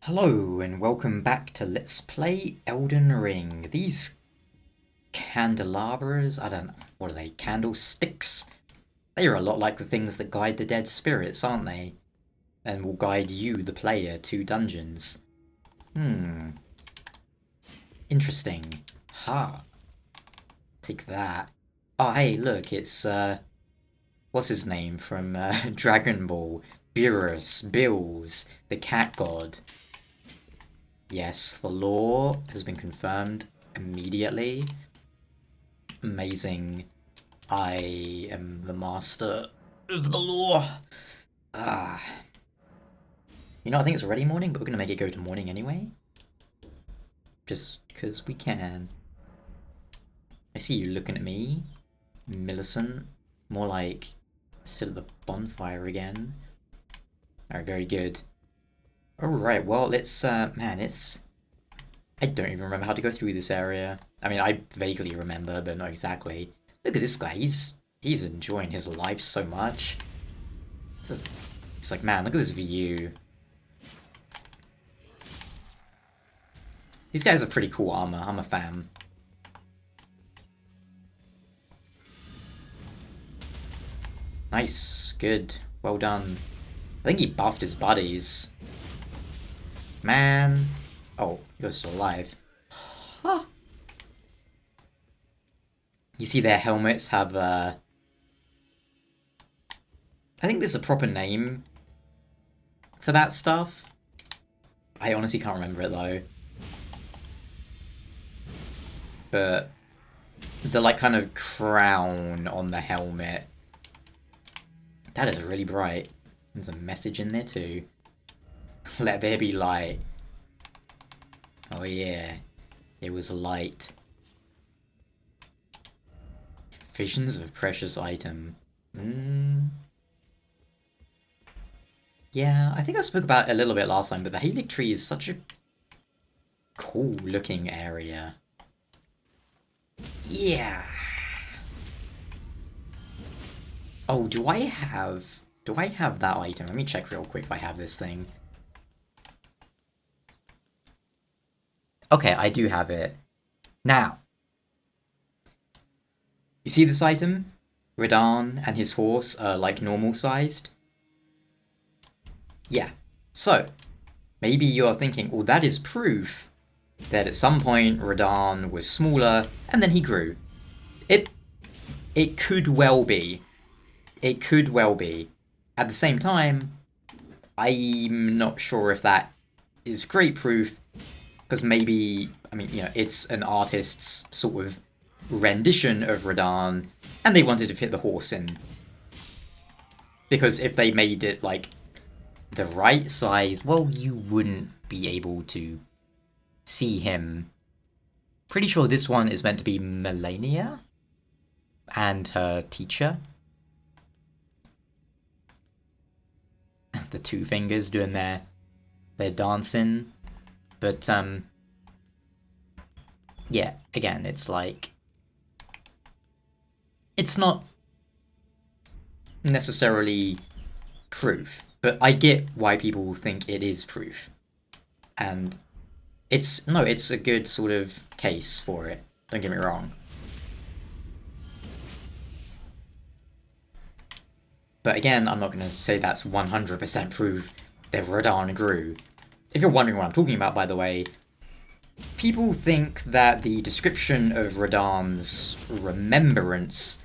Hello and welcome back to Let's Play Elden Ring. These candelabras, I don't know, what are they, candlesticks? They are a lot like the things that guide the dead spirits, aren't they? And will guide you, the player, to dungeons. Interesting. Ha. Take that. Oh hey, look, it's, what's his name from Dragon Ball? Bills, the cat god. Yes, the law has been confirmed immediately. Amazing. I am the master of the law. Ah. I think it's already morning, but we're gonna make it go to morning anyway. Just because we can. I see you looking at me, Millicent. More like sit at the bonfire again. Alright, very good. Alright, well, it's... I don't even remember how to go through this area. I mean, I vaguely remember, but not exactly. Look at this guy, he's enjoying his life so much. It's like, man, look at this view. These guys are pretty cool armor, I'm a fan. Nice, good, well done. I think he buffed his buddies. Man. Oh, you're still alive. Huh. You see their helmets have, I think there's a proper name for that stuff. I honestly can't remember it, though. But the, like, kind of crown on the helmet. That is really bright. There's a message in there, too. Let there be light. Oh yeah, it was light. Visions of precious item. Yeah, I think I spoke about it a little bit last time, but the Halig tree is such a cool looking area. Yeah. Oh, do I have that item? Let me check real quick if I have this thing. Okay, I do have it. Now, you see this item? Radahn and his horse are like normal sized. Yeah. So, maybe you're thinking, well, that is proof that at some point Radahn was smaller and then he grew. It could well be. It could well be. At the same time, I'm not sure if that is great proof, because maybe, I mean, it's an artist's sort of rendition of Radahn, and they wanted to fit the horse in. Because if they made it, like, the right size, well, you wouldn't be able to see him. Pretty sure this one is meant to be Melania and her teacher. The two fingers doing their dancing. But, yeah, again, it's like... It's not necessarily proof, but I get why people think it is proof. And it's a good sort of case for it, don't get me wrong. But again, I'm not going to say that's 100% proof that Radahn grew. If you're wondering what I'm talking about, by the way, people think that the description of Radahn's remembrance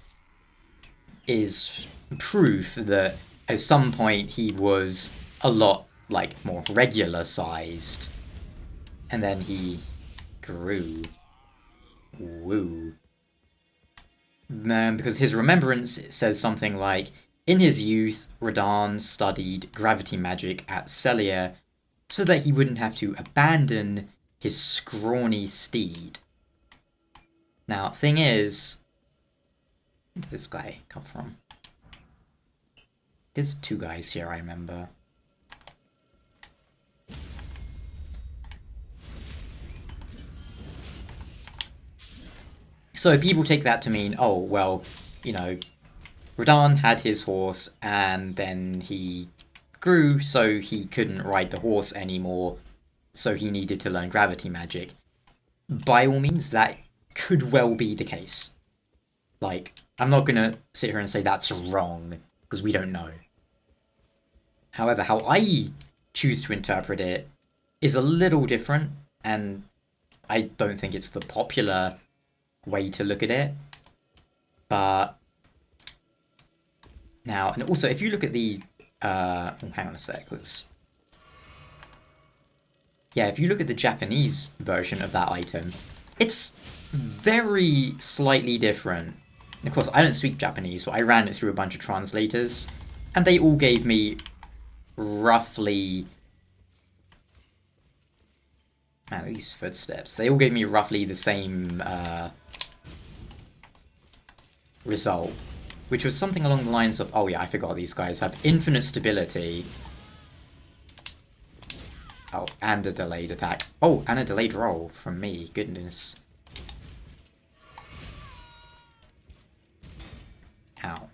is proof that at some point he was a lot, like, more regular sized. And then he grew. Woo. Because his remembrance says something like, in his youth, Radahn studied gravity magic at Celia so that he wouldn't have to abandon his scrawny steed. Now, thing is, where did this guy come from? There's two guys here, I remember. So people take that to mean, oh, well, Radahn had his horse and then he grew, so he couldn't ride the horse anymore. so he needed to learn gravity magic. By all means, that could well be the case. Like, I'm not gonna sit here and say that's wrong, because we don't know. However, how I choose to interpret it is a little different, and I don't think it's the popular way to look at it. But now, and also, if you look at the hang on a sec, if you look at the Japanese version of that item, it's very slightly different. And of course, I don't speak Japanese, so I ran it through a bunch of translators, and they all gave me roughly... Man, these footsteps. They all gave me roughly the same result, which was something along the lines of, oh yeah, I forgot these guys have infinite stability. Oh, and a delayed attack. Oh, and a delayed roll from me. Goodness. Ow.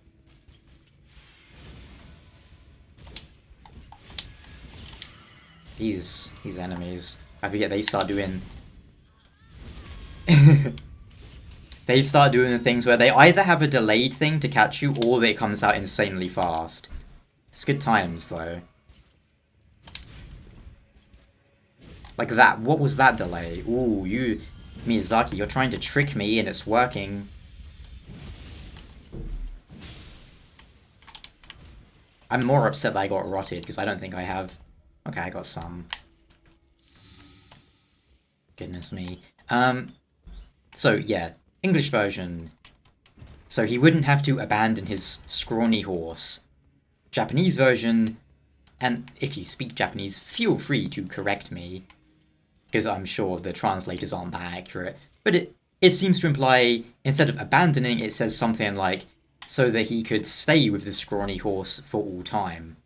These enemies. I forget they start doing... They start doing the things where they either have a delayed thing to catch you, or it comes out insanely fast. It's good times, though. Like that. What was that delay? Ooh, you... Miyazaki, you're trying to trick me, and it's working. I'm more upset that I got rotted, because I don't think I have... Okay, I got some. Goodness me. So, yeah. English version. So he wouldn't have to abandon his scrawny horse. Japanese version, and if you speak Japanese, feel free to correct me, because I'm sure the translators aren't that accurate. But it seems to imply, instead of abandoning, it says something like, so that he could stay with the scrawny horse for all time.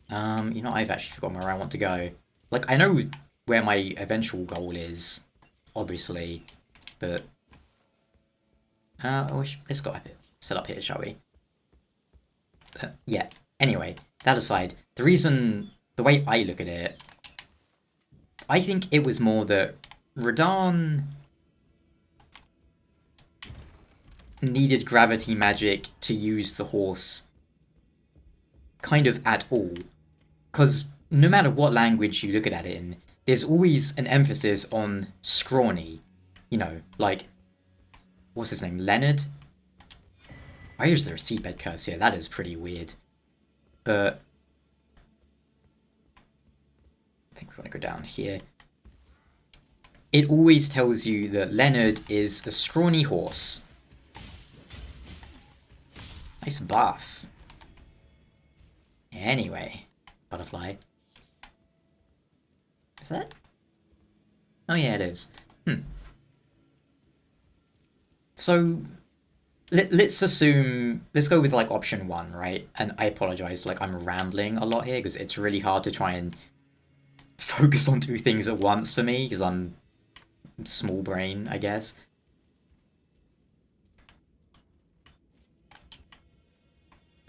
You know, I've actually forgotten where I want to go. Like, I know where my eventual goal is, obviously, but... let's go have it set up here, shall we? Yeah, anyway, that aside, the way I look at it, I think it was more that Radahn needed gravity magic to use the horse kind of at all. Because no matter what language you look at it in, there's always an emphasis on scrawny. You know, like, what's his name, Leonard? Why is there a seatbed curse here? That is pretty weird. But I think we want to go down here. It always tells you that Leonard is a scrawny horse. Nice buff. Anyway, butterfly. Is that? Oh yeah, it is. So, let's assume... Let's go with, like, option 1, right? And I apologize, like, I'm rambling a lot here, because it's really hard to try and focus on two things at once for me, because I'm small brain, I guess.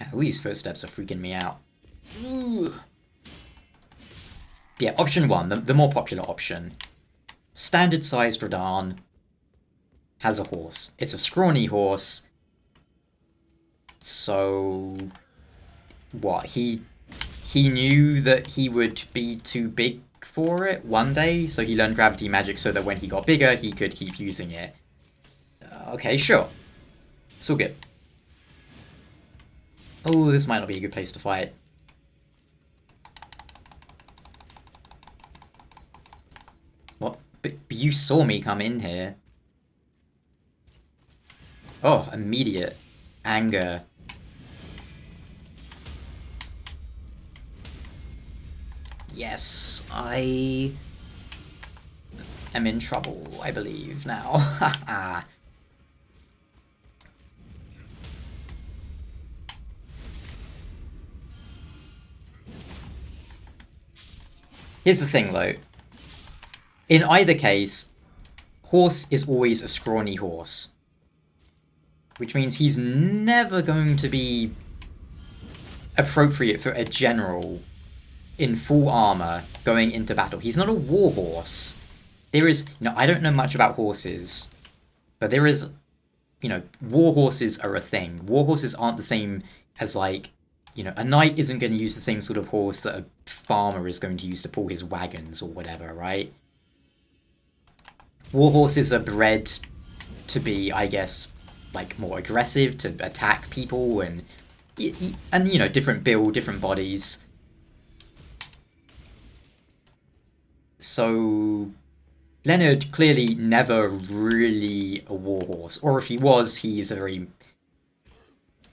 At least footsteps are freaking me out. Ooh. Yeah, option 1, the more popular option. Standard-sized Radahn has a horse. It's a scrawny horse. So... What? He knew that he would be too big for it one day, so he learned gravity magic so that when he got bigger, he could keep using it. Okay, sure. It's all good. Oh, this might not be a good place to fight. What? But you saw me come in here. Oh, immediate anger. Yes, I am in trouble, I believe, now. Haha. Here's the thing, though. In either case, horse is always a scrawny horse. Which means he's never going to be appropriate for a general in full armor going into battle. He's not a warhorse. There is, I don't know much about horses, but there is, warhorses are a thing. Warhorses aren't the same as like, a knight isn't going to use the same sort of horse that a farmer is going to use to pull his wagons or whatever, right? Warhorses are bred to be, I guess, like more aggressive, to attack people, and different build, different bodies. So Leonard clearly never really a warhorse, or if he was, he's a very,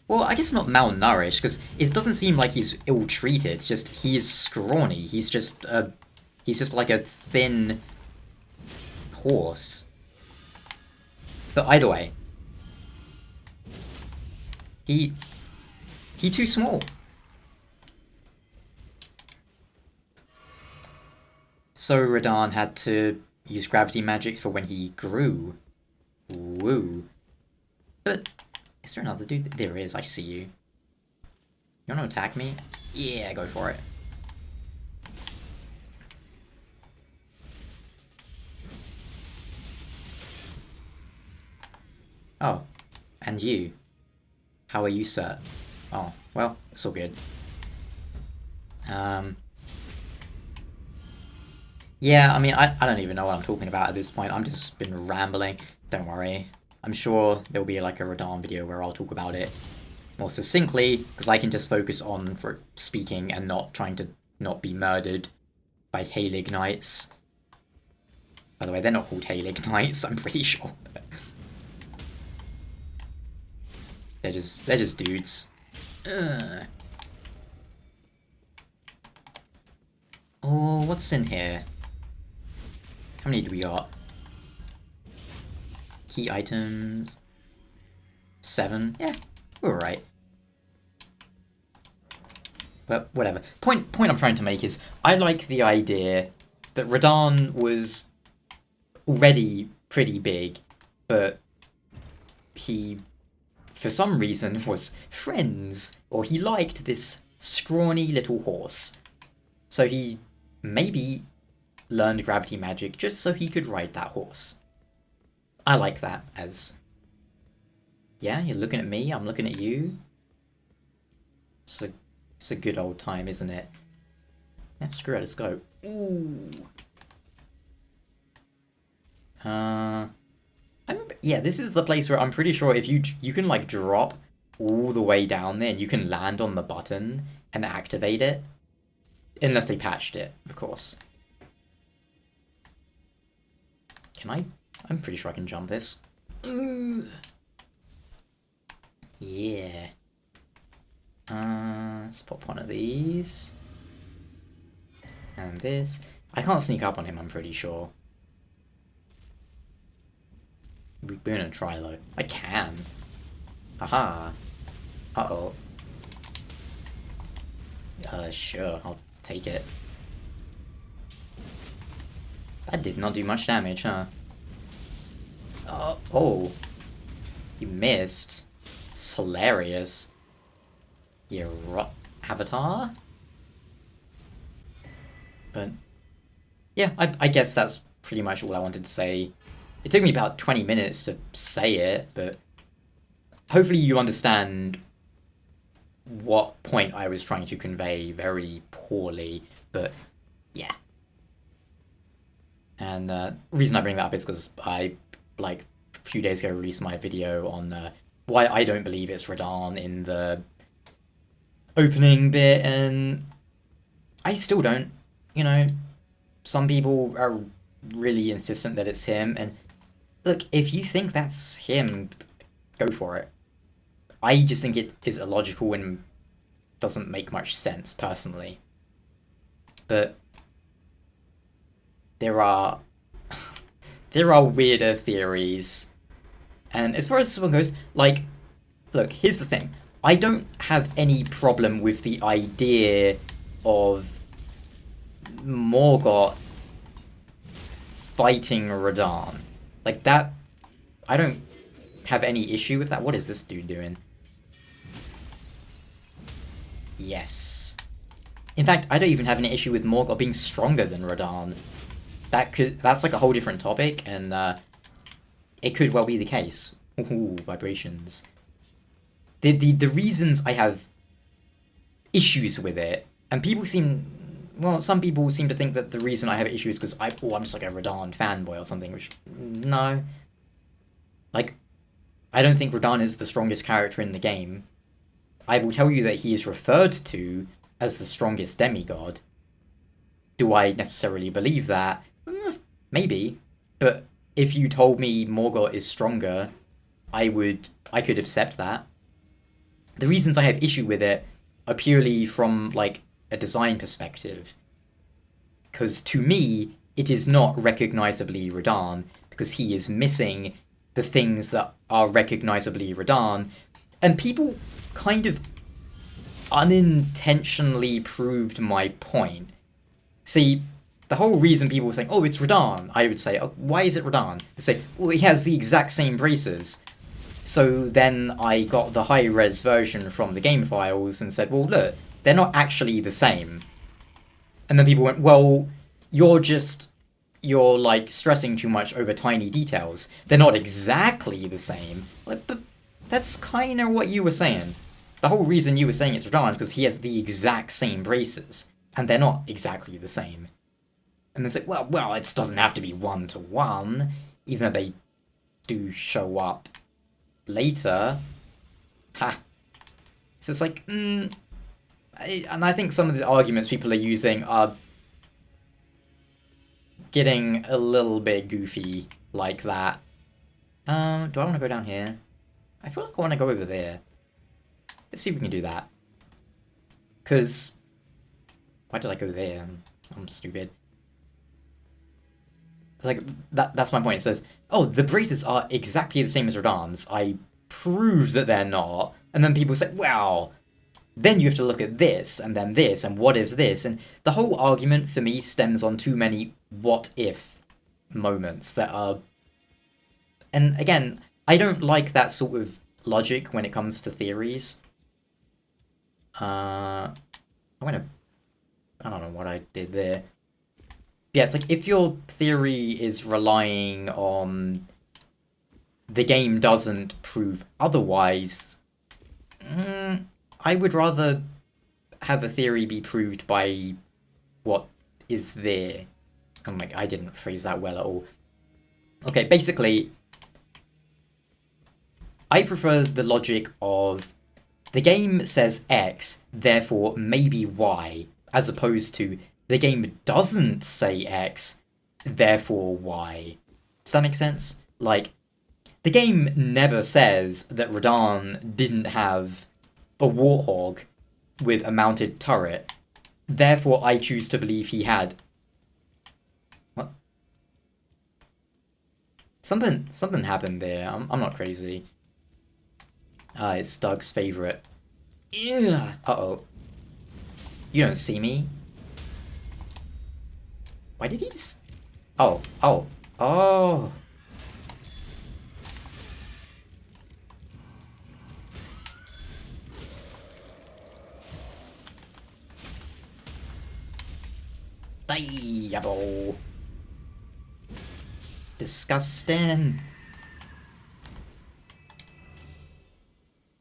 well, I guess not malnourished, because it doesn't seem like he's ill-treated. It's just he's scrawny. He's just like a thin horse. But either way, he too small. So Radahn had to use gravity magic for when he grew. Woo. But is there another dude? There is, I see you. You wanna attack me? Yeah, go for it. Oh, and you. How are you, sir? Oh, well, it's all good. Yeah, I mean, I don't even know what I'm talking about at this point. I'm just been rambling. Don't worry. I'm sure there'll be like a Radahn video where I'll talk about it more succinctly, because I can just focus on speaking and not trying to not be murdered by Halig Knights. By the way, they're not called Halig Knights, I'm pretty sure. They're just dudes. Ugh. Oh, what's in here? How many do we got? Key items. 7. Yeah, we're alright. But whatever. Point I'm trying to make is I like the idea that Radahn was already pretty big, but he, for some reason, was friends, or he liked this scrawny little horse. So he maybe learned gravity magic just so he could ride that horse. I like that as, yeah, you're looking at me, I'm looking at you. It's a good old time, isn't it? Yeah, screw it, let's go. Ooh. Yeah, this is the place where I'm pretty sure if you can like drop all the way down there and you can land on the button and activate it. Unless they patched it, of course. Can I? I'm pretty sure I can jump this. Yeah. Let's pop one of these. And this. I can't sneak up on him, I'm pretty sure. We're gonna try, though. I can. Haha. Uh-oh. Sure, I'll take it. That did not do much damage, huh? Oh. You missed. It's hilarious. You avatar? But, yeah, I guess that's pretty much all I wanted to say. It took me about 20 minutes to say it, but hopefully you understand what point I was trying to convey very poorly, but yeah. And the reason I bring that up is because I, like, a few days ago released my video on why I don't believe it's Radahn in the opening bit, and I still don't. Some people are really insistent that it's him, and look, if you think that's him, go for it. I just think it is illogical and doesn't make much sense, personally. But there are weirder theories. And as far as this one goes, like, look, here's the thing. I don't have any problem with the idea of Morgott fighting Radahn. Like, that, I don't have any issue with that. What is this dude doing? Yes. In fact, I don't even have an issue with Morgott being stronger than Radahn. That's like a whole different topic, and it could well be the case. Ooh, vibrations. The reasons I have issues with it, and some people seem to think that the reason I have issues is because I'm just like a Radahn fanboy or something, which, no. Like, I don't think Radahn is the strongest character in the game. I will tell you that he is referred to as the strongest demigod. Do I necessarily believe that? Maybe. But if you told me Morgott is stronger, I could accept that. The reasons I have issue with it are purely from, like, a design perspective. Because to me, it is not recognizably Radahn, because he is missing the things that are recognizably Radahn, and people kind of unintentionally proved my point. See, the whole reason people were saying, oh, it's Radahn, I would say, oh, why is it Radahn? They say, well, he has the exact same braces. So then I got the high-res version from the game files and said, well, look, they're not actually the same. And then people went, well, you're like stressing too much over tiny details. They're not exactly the same. Like, but that's kind of what you were saying. The whole reason you were saying it's Radahn is because he has the exact same braces, and they're not exactly the same. And they say, well, it doesn't have to be 1-to-1, even though they do show up later. Ha. So it's like, and I think some of the arguments people are using are getting a little bit goofy like that. Do I want to go down here? I feel like I want to go over there. Let's see if we can do that. Because, why did I go there? I'm stupid. Like, that's my point. It says, oh, the braces are exactly the same as Radahn's. I proved that they're not. And then people say, well, then you have to look at this, and then this, and what if this? And the whole argument for me stems on too many what if moments that are... And again, I don't like that sort of logic when it comes to theories. I don't know what I did there. Yeah, it's like, if your theory is relying on the game doesn't prove otherwise, I would rather have a theory be proved by what is there. Oh my god, I didn't phrase that well at all. Okay, basically, I prefer the logic of the game says X, therefore maybe Y, as opposed to the game doesn't say X, therefore Y. Does that make sense? Like, the game never says that Radahn didn't have a warthog with a mounted turret, therefore I choose to believe he had. What? Something happened there. I'm not crazy. It's Doug's favorite. Uh-oh. You don't see me? Why did he just... Oh. Diabo. Disgusting.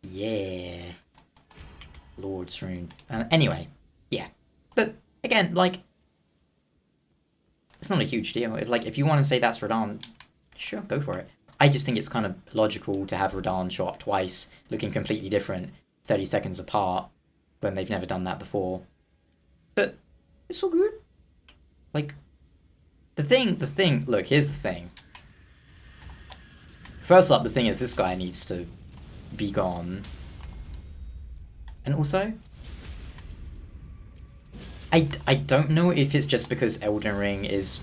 Yeah. Lord's Rune. Anyway, yeah. But, again, like, it's not a huge deal. If you want to say that's Radahn, sure, go for it. I just think it's kind of logical to have Radahn show up twice, looking completely different, 30 seconds apart, when they've never done that before. But, it's all good. Like, the thing, look, here's the thing. First up, the thing is, this guy needs to be gone. And also, I don't know if it's just because Elden Ring is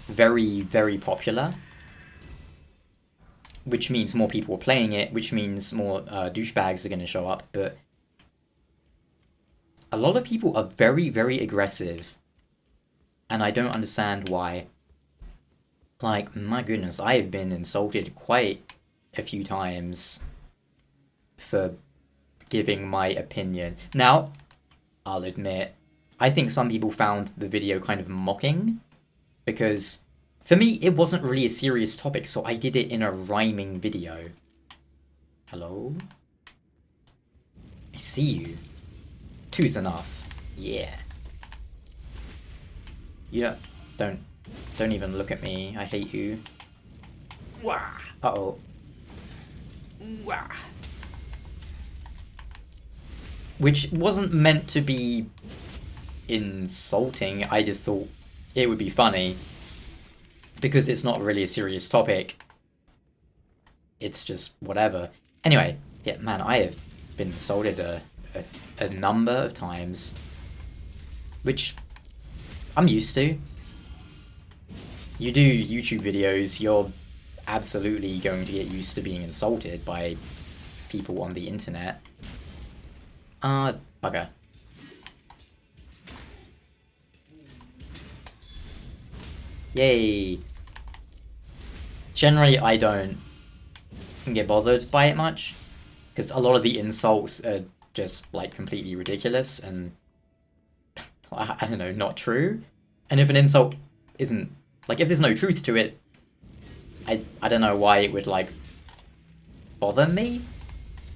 very, very popular, which means more people are playing it, which means more douchebags are going to show up, but a lot of people are very, very aggressive, and I don't understand why. Like, my goodness, I have been insulted quite a few times for giving my opinion. Now, I'll admit, I think some people found the video kind of mocking because for me it wasn't really a serious topic, so I did it in a rhyming video. Hello? I see you. Two's enough. Yeah. You don't even look at me. I hate you. Wah. Uh-oh. Wah. Which wasn't meant to be insulting. I just thought it would be funny because it's not really a serious topic. It's just whatever. Anyway, yeah, man, I have been insulted a number of times, which I'm used to. You do YouTube videos, you're absolutely going to get used to being insulted by people on the internet. Bugger. Yay. Generally, I don't get bothered by it much, because a lot of the insults are just, like, completely ridiculous and, I don't know, not true. And if an insult isn't, like, if there's no truth to it, I don't know why it would, like, bother me.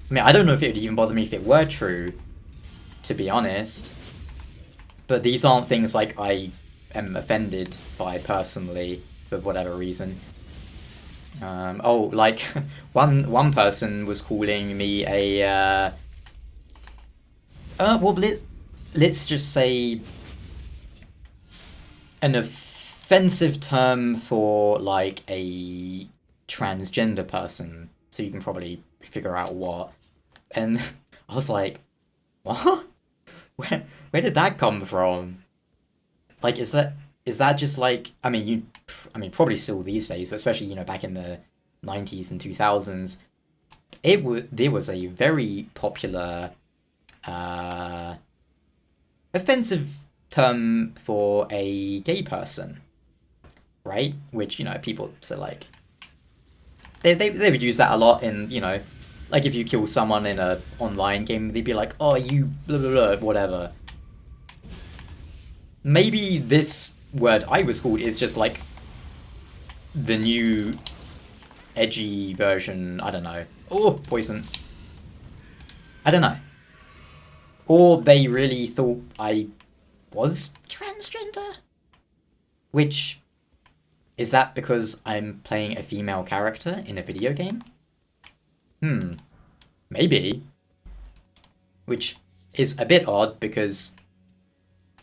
I mean, I don't know if it would even bother me if it were true, to be honest. But these aren't things, like, I am offended by personally, for whatever reason. Oh, like, one person was calling me a, well, let's just say an offensive term for, like, a transgender person, so you can probably figure out what. And I was like, what? Where did that come from? Like, is that just like, I mean, probably still these days, but especially, you know, back in the 90s and 2000s, there was a very popular offensive term for a gay person, right? Which, you know, people, so like, they would use that a lot in, you know, like if you kill someone in a online game, they'd be like, oh, you blah blah blah, whatever. Maybe this word I was called is just like the new edgy version, I don't know. Oh, poison. I don't know. Or they really thought I was transgender? Which, is that because I'm playing a female character in a video game? Maybe. Which is a bit odd because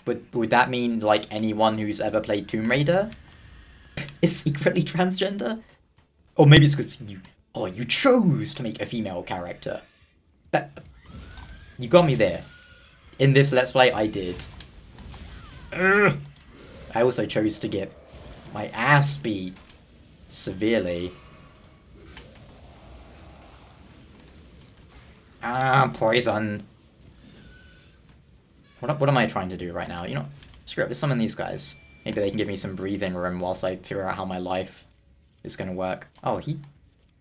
would that mean like anyone who's ever played Tomb Raider is secretly transgender? Or maybe it's because you chose to make a female character. That you got me there. In this Let's Play, I did. Ugh. I also chose to get my ass beat severely. Poison. What am I trying to do right now? You know, screw it, let's summon these guys. Maybe they can give me some breathing room whilst I figure out how my life is gonna work. Oh, did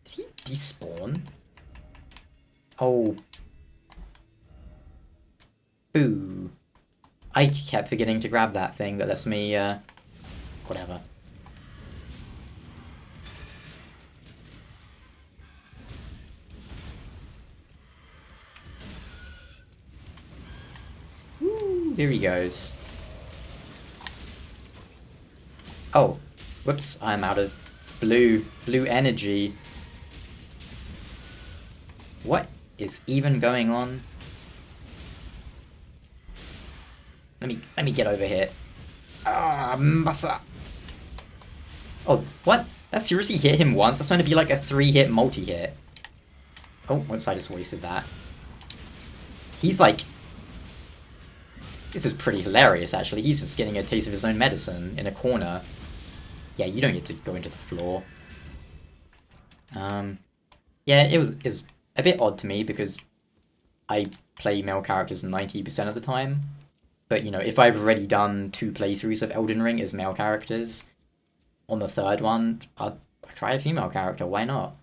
he despawn? Oh. Boo. I kept forgetting to grab that thing that lets me, whatever. Woo, there he goes. Oh, whoops, I'm out of blue energy. What is even going on? Let me get over here. Massa. Oh, what? That seriously hit him once? That's going to be like a 3-hit multi-hit. Oh, whoops, I just wasted that. He's like... This is pretty hilarious, actually. He's just getting a taste of his own medicine in a corner. Yeah, you don't get to go into the floor. Yeah, it's a bit odd to me because I play male characters 90% of the time. But, you know, if I've already done 2 playthroughs of Elden Ring as male characters, on the 3rd one, I'll try a female character, why not?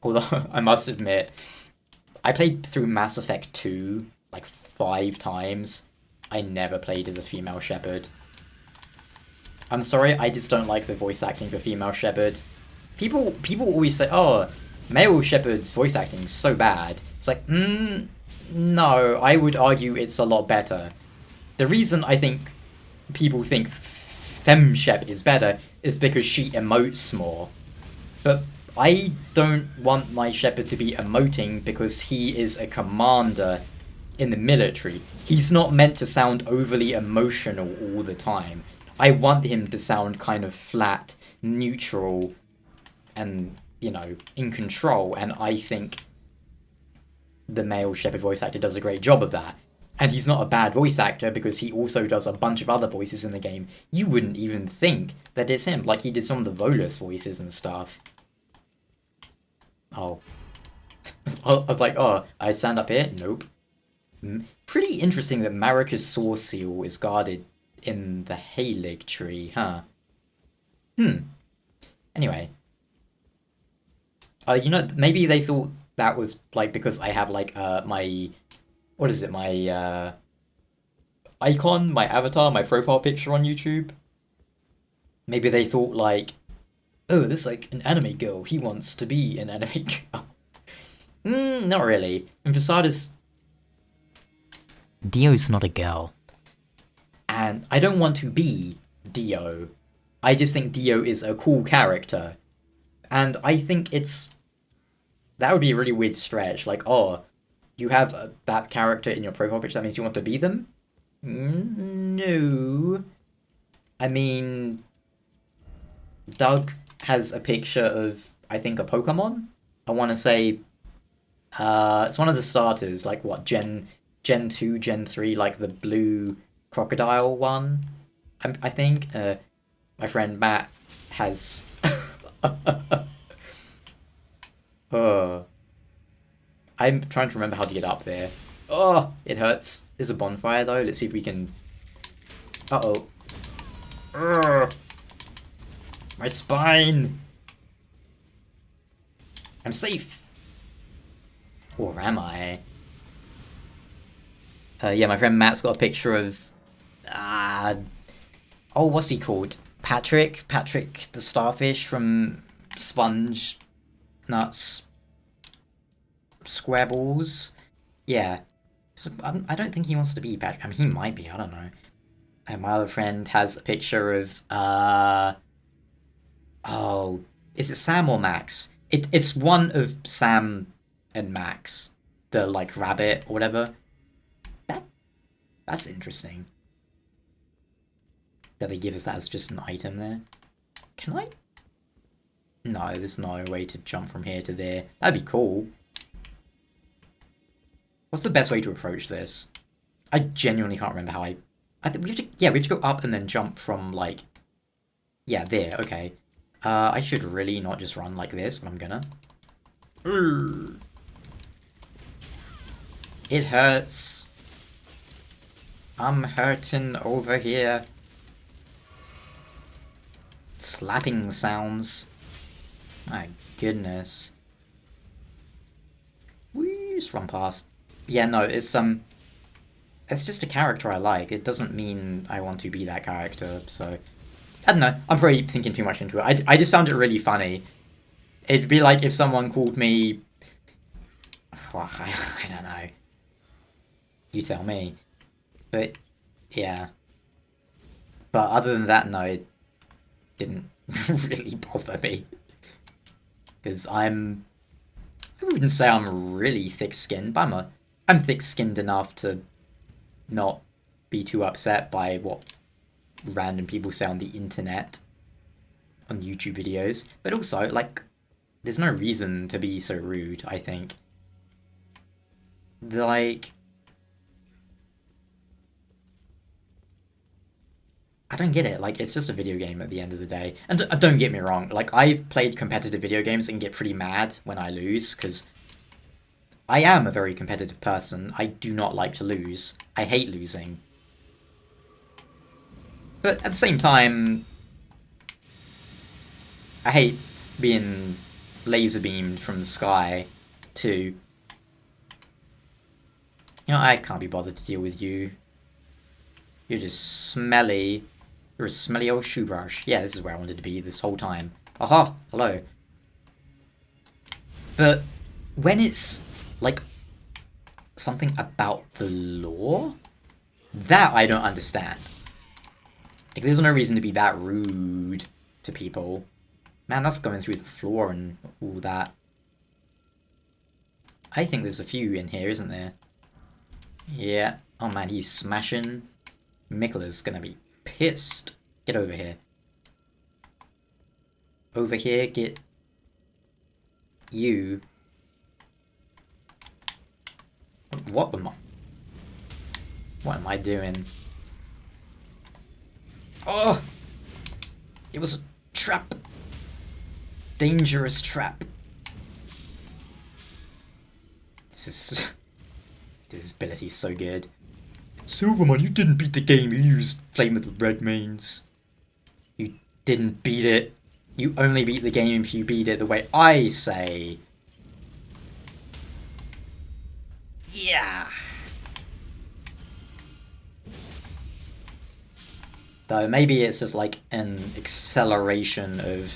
Although, I must admit, I played through Mass Effect 2, like, 5 times, I never played as a female shepherd. I'm sorry, I just don't like the voice acting for female shepherd. People always say, oh, male shepherd's voice acting is so bad. It's like, no, I would argue it's a lot better. The reason I think people think femme shep is better is because she emotes more. But I don't want my shepherd to be emoting because he is a commander in the military. He's not meant to sound overly emotional all the time. I want him to sound kind of flat, neutral, and, you know, in control. And I think the male shepherd voice actor does a great job of that. And he's not a bad voice actor because he also does a bunch of other voices in the game. You wouldn't even think that it's him. Like, he did some of the Volus voices and stuff. Oh. I was like, oh, I stand up here? Nope. Pretty interesting that Marika's Source Seal is guarded in the Halig tree, huh? Anyway. You know, maybe they thought that was, like, because I have, like, my... What is it? My, icon, my avatar, my profile picture on YouTube? Maybe they thought, like, oh, this is like an anime girl. He wants to be an anime girl. Not really. And Fasada's... Dio's not a girl. And I don't want to be Dio. I just think Dio is a cool character. And I think it's... That would be a really weird stretch. Like, oh, you have that character in your profile picture, that means you want to be them? No. I mean... Doug has a picture of, I think, a Pokemon? I want to say... it's one of the starters, like, what, Gen 2, Gen 3, like the blue crocodile one? I think. My friend Matt has... I'm trying to remember how to get up there. Oh, it hurts. There's a bonfire, though. Let's see if we can... Uh-oh. My spine! I'm safe! Or am I? Yeah, my friend Matt's got a picture of... oh, what's he called? Patrick? Patrick the starfish from Sponge Nuts Squareballs? Yeah. I don't think he wants to be Patrick. I mean, he might be, I don't know. And my other friend has a picture of, oh, is it Sam or Max? It's one of Sam and Max. The, like, rabbit or whatever. That's interesting. That they give us that as just an item there. Can I? No, there's no way to jump from here to there. That'd be cool. What's the best way to approach this? I genuinely can't remember how I think we have to, yeah, we have to go up and then jump from, like, yeah, there, okay. I should really not just run like this, but I'm gonna. It hurts. I'm hurting over here. Slapping sounds. My goodness. Whee, just run past. Yeah, no, it's just a character I like. It doesn't mean I want to be that character, so... I don't know, I'm probably thinking too much into it. I just found it really funny. It'd be like if someone called me... Well, I don't know. You tell me. But, yeah. But other than that, no, it didn't really bother me. Because I wouldn't say I'm really thick-skinned, but I'm thick-skinned enough to not be too upset by what random people say on the internet, on YouTube videos. But also, like, there's no reason to be so rude, I think. Like... I don't get it. Like, it's just a video game at the end of the day. And don't get me wrong. Like, I've played competitive video games and get pretty mad when I lose, because I am a very competitive person. I do not like to lose. I hate losing. But at the same time, I hate being laser beamed from the sky, too. You know, I can't be bothered to deal with you. You're just smelly. You're a smelly old shoe brush. Yeah, this is where I wanted to be this whole time. Aha! Hello. But when it's, like, something about the lore, that I don't understand. Like, there's no reason to be that rude to people. Man, that's going through the floor and all that. I think there's a few in here, isn't there? Yeah. Oh man, he's smashing. Mikla's gonna be pissed. Get over here. Over here, get you. What am I doing? Oh! It was a trap. Dangerous trap. This ability's so good. Silver Mont, you didn't beat the game. You used Flame of the Red Mains. You didn't beat it. You only beat the game if you beat it the way I say. Yeah. Though maybe it's just like an acceleration of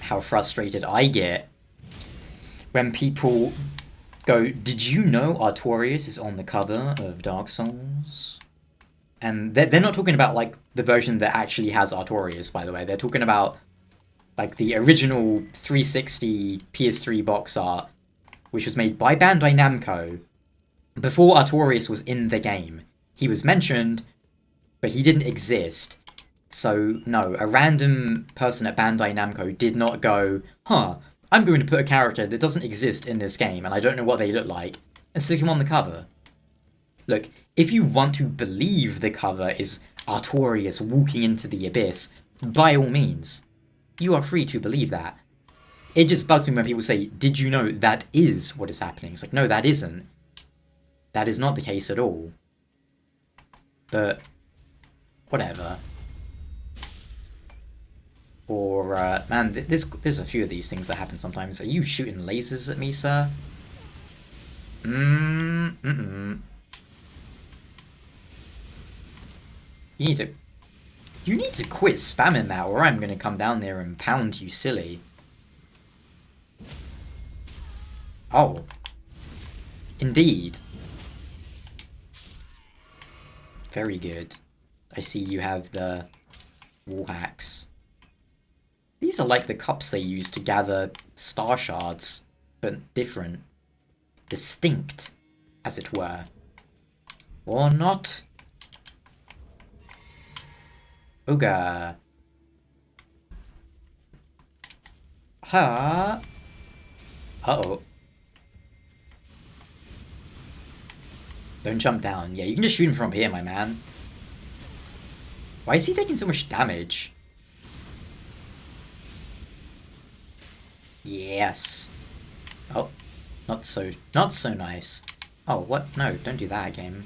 how frustrated I get when people go, did you know Artorias is on the cover of Dark Souls? And they're not talking about like the version that actually has Artorias, by the way. They're talking about like the original 360 PS3 box art, which was made by Bandai Namco before Artorias was in the game. He was mentioned, but he didn't exist. So, no, a random person at Bandai Namco did not go, huh, I'm going to put a character that doesn't exist in this game, and I don't know what they look like, and stick him on the cover. Look, if you want to believe the cover is Artorias walking into the abyss, by all means, you are free to believe that. It just bugs me when people say, did you know that is what is happening? It's like, no, that isn't. That is not the case at all. But, whatever. Or, man, there's a few of these things that happen sometimes. Are you shooting lasers at me, sir? You need to quit spamming that, or I'm gonna come down there and pound you silly. Oh. Indeed. Very good. I see you have the wall hacks. These are like the cups they use to gather star shards, but different. Distinct, as it were. Or not. Ooga. Ha. Uh-oh. Don't jump down. Yeah, you can just shoot him from here, my man. Why is he taking so much damage? Yes. Oh, not so nice. Oh, what? No, don't do that, game.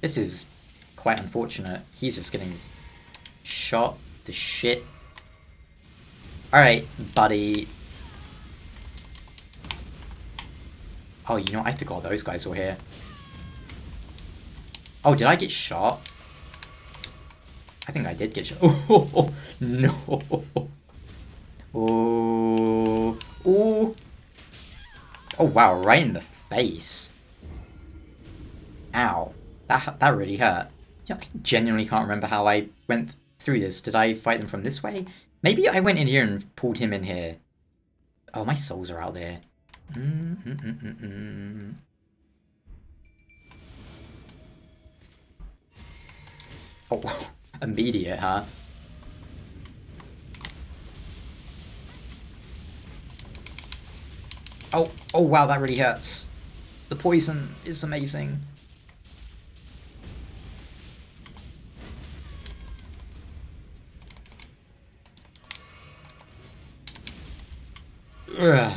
This is quite unfortunate. He's just getting shot to shit. Alright, buddy. Oh, you know, I forgot those guys were here. Oh, did I get shot? I think I did get shot. Oh, no. Oh. Oh. Oh, wow, right in the face. Ow. That really hurt. I genuinely can't remember how I went through this. Did I fight them from this way? Maybe I went in here and pulled him in here. Oh, my souls are out there. Oh, immediate, huh? Oh, wow, that really hurts. The poison is amazing. Ugh.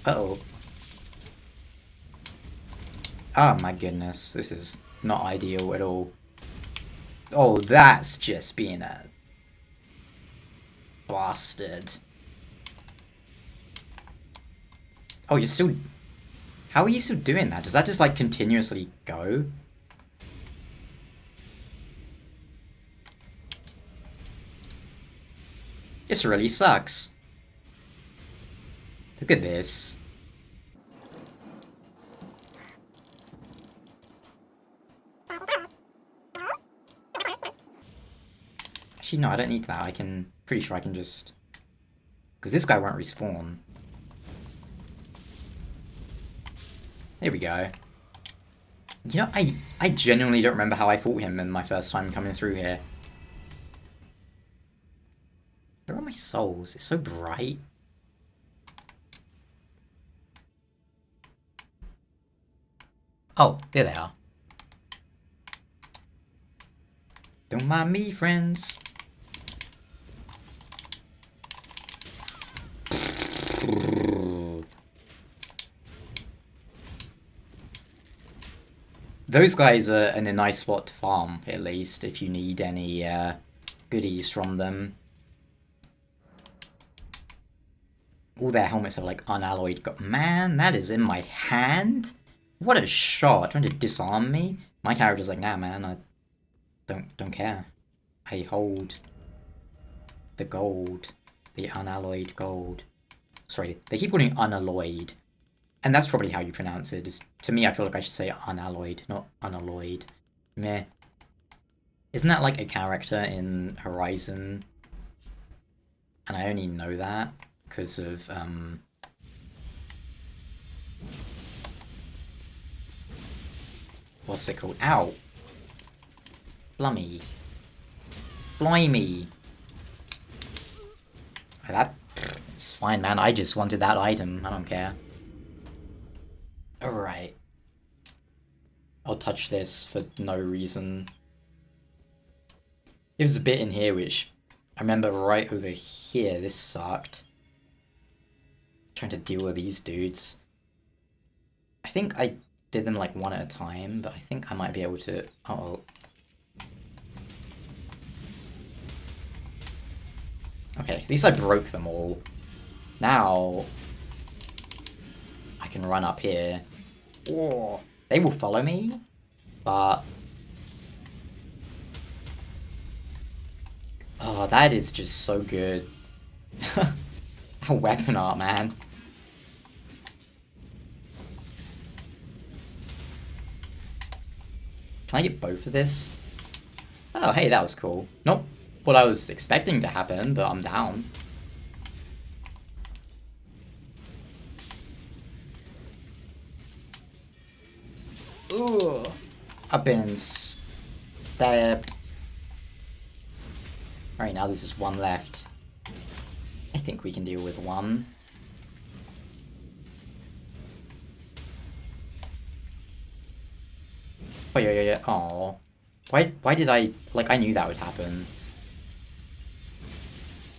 Uh-oh. Oh my goodness, this is not ideal at all. Oh, that's just being a Bastard. Oh, you're still... How are you still doing that? Does that just, like, continuously go? This really sucks. Look at this. Actually, no, I don't need that. Pretty sure I can just... Because this guy won't respawn. There we go. You know, I genuinely don't remember how I fought him in my first time coming through here. Where are my souls? It's so bright. Oh, there they are. Don't mind me, friends. Those guys are in a nice spot to farm, at least, if you need any goodies from them. All their helmets have, like, unalloyed... Man, that is in my hand? What a shot! Trying to disarm me? My character's like, nah, man, I don't care. I hold the gold. The unalloyed gold. Sorry, they keep calling it unalloyed. And that's probably how you pronounce it. To me, I feel like I should say unalloyed, not unalloyed. Meh. Isn't that like a character in Horizon? And I only know that because of, what's it called? Ow! Blummy. Blimey! It's fine, man. I just wanted that item. I don't care. Alright. I'll touch this for no reason. There's a bit in here which I remember right over here. This sucked. Trying to deal with these dudes. I think I did them like one at a time, but I think I might be able to... Uh-oh. Okay, at least I broke them all. Now I can run up here. Oh, they will follow me, but... Oh, that is just so good. Our weapon art, man. Can I get both of this? Oh, hey, that was cool. Not what I was expecting to happen, but I'm down. Ooh, I've been stabbed. Alright, now there's just one left. I think we can deal with one. Oh, yeah. Aww. Why did I... Like, I knew that would happen.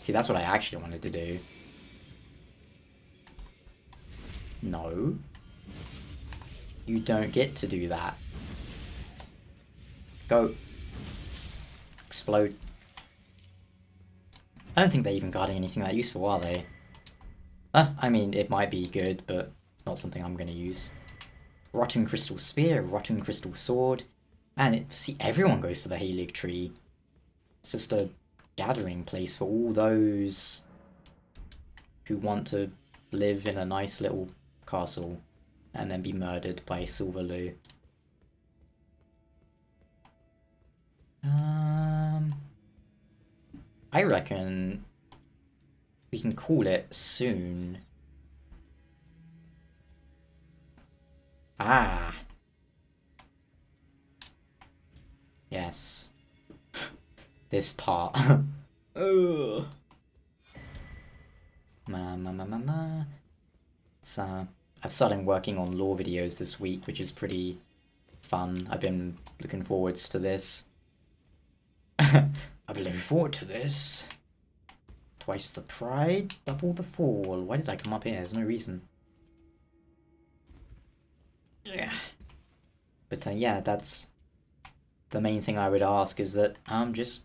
See, that's what I actually wanted to do. No. You don't get to do that. Go. Explode. I don't think they're even guarding anything that useful, are they? I mean, it might be good, but not something I'm going to use. Rotten Crystal Spear, Rotten Crystal Sword. And see, everyone goes to the Halig Tree. It's just a gathering place for all those who want to live in a nice little castle and then be murdered by Silver Lou. I reckon we can call it soon. Ah. Yes. This part. Ugh. It's, I've started working on lore videos this week, which is pretty fun. I've been looking forwards to this. I've been looking forward to this. Twice the pride, double the fall. Why did I come up here? There's no reason. Yeah. But yeah, that's the main thing I would ask is that just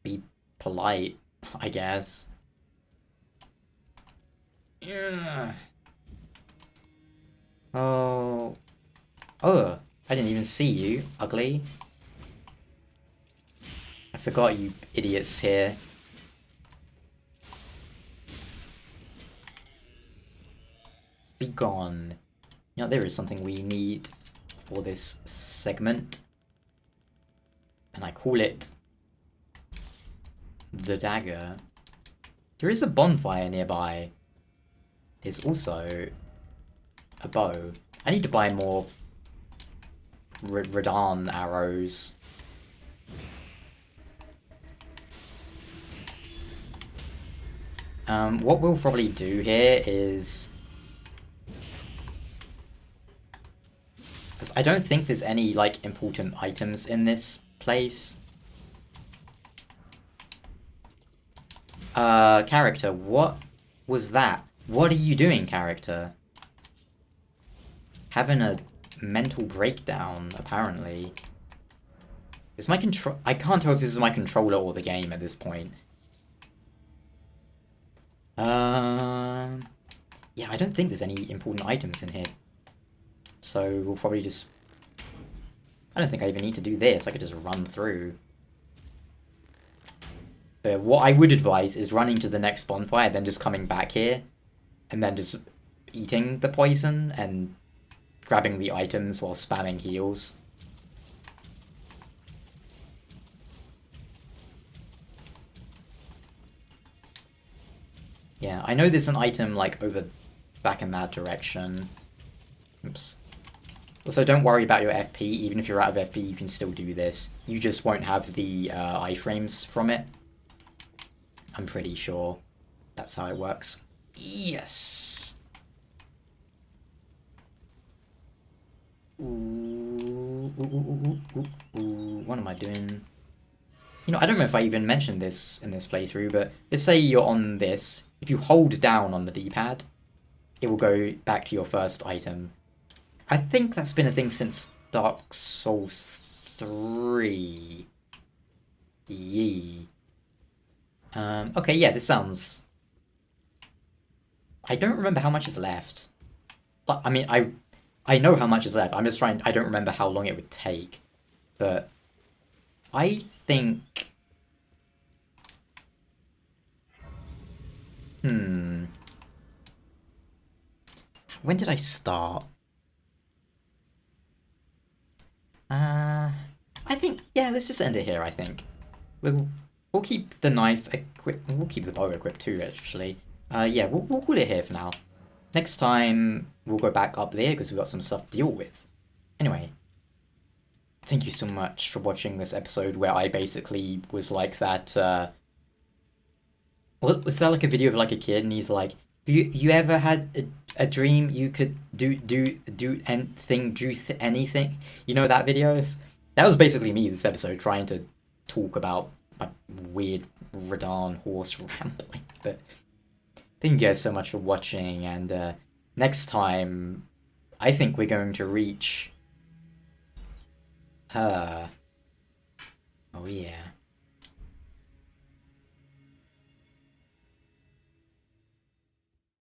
be polite. I guess. Yeah. Oh. Oh, I didn't even see you, ugly. I forgot you idiots here. Be gone. You know, there is something we need for this segment. And I call it the dagger. There is a bonfire nearby. There's also a bow. I need to buy more Radahn arrows. What we'll probably do here is... because I don't think there's any, like, important items in this place. Character, what was that? What are you doing, character? Having a mental breakdown, apparently. Is my control... I can't tell if this is my controller or the game at this point. Yeah, I don't think there's any important items in here. So we'll probably just... I don't think I even need to do this. I could just run through. But what I would advise is running to the next bonfire, then just coming back here, and then just eating the poison and grabbing the items while spamming heals. Yeah, I know there's an item like over back in that direction. Oops. Also, don't worry about your FP. Even if you're out of FP, you can still do this. You just won't have the iframes from it. I'm pretty sure that's how it works. Yes! Ooh, what am I doing? You know, I don't know if I even mentioned this in this playthrough, but let's say you're on this. If you hold down on the D-pad, it will go back to your first item. I think that's been a thing since Dark Souls 3. Yee. Okay, yeah, this sounds... I don't remember how much is left. I mean, I know how much is left. I'm just trying... I don't remember how long it would take. But I think... When did I start? I think... Yeah, let's just end it here, I think. We'll keep the knife equipped. We'll keep the bow equipped too, actually. Yeah, we'll call it here for now. Next time, we'll go back up there because we've got some stuff to deal with. Anyway, thank you so much for watching this episode where I basically was like that, was that like a video of like a kid and he's like, you ever had a dream you could do anything? You know that video? That was basically me this episode trying to talk about my weird Radahn horse rambling. But thank you guys so much for watching, and next time I think we're going to reach her. Oh yeah.